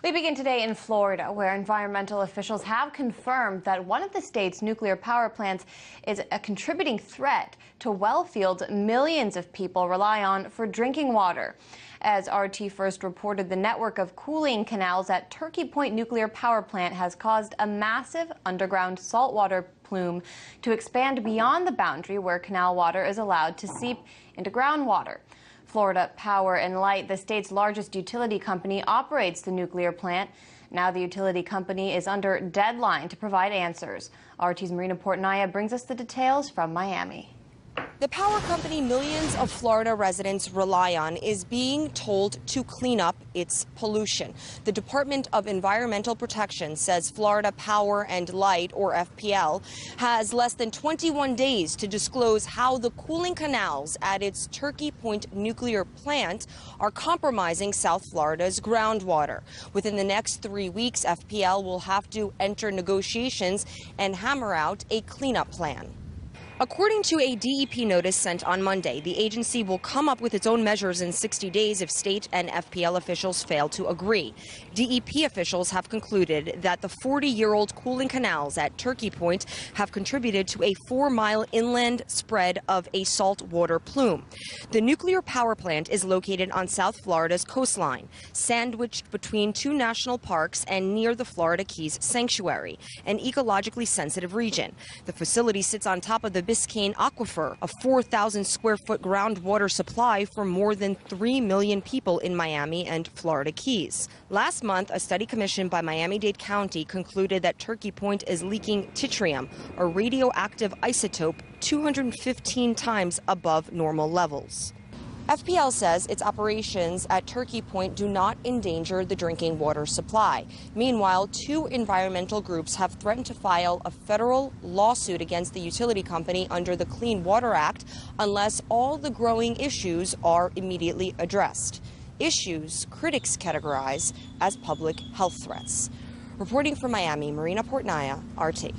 We begin today in Florida, where environmental officials have confirmed that one of the state's nuclear power plants is a contributing threat to well fields millions of people rely on for drinking water. As RT first reported, the network of cooling canals at Turkey Point Nuclear Power Plant has caused a massive underground saltwater plume to expand beyond the boundary where canal water is allowed to seep into groundwater. Florida Power and Light, the state's largest utility company, operates the nuclear plant. Now the utility company is under deadline to provide answers. RT's Marina Portnaya brings us the details from Miami. The power company millions of Florida residents rely on is being told to clean up its pollution. The Department of Environmental Protection says Florida Power and Light, or FPL, has less than 21 days to disclose how the cooling canals at its Turkey Point nuclear plant are compromising South Florida's groundwater. Within the next 3 weeks, FPL will have to enter negotiations and hammer out a cleanup plan. According to a DEP notice sent on Monday, the agency will come up with its own measures in 60 days if state and FPL officials fail to agree. DEP officials have concluded that the 40-year-old cooling canals at Turkey Point have contributed to a 4-mile inland spread of a saltwater plume. The nuclear power plant is located on South Florida's coastline, sandwiched between 2 national parks and near the Florida Keys Sanctuary, an ecologically sensitive region. The facility sits on top of the Biscayne Aquifer, a 4,000 square foot groundwater supply for more than 3 million people in Miami and Florida Keys. Last month, a study commissioned by Miami-Dade County concluded that Turkey Point is leaking tritium, a radioactive isotope 215 times above normal levels. FPL says its operations at Turkey Point do not endanger the drinking water supply. Meanwhile, 2 environmental groups have threatened to file a federal lawsuit against the utility company under the Clean Water Act unless all the growing issues are immediately addressed. Issues critics categorize as public health threats. Reporting from Miami, Marina Portnaya, RT.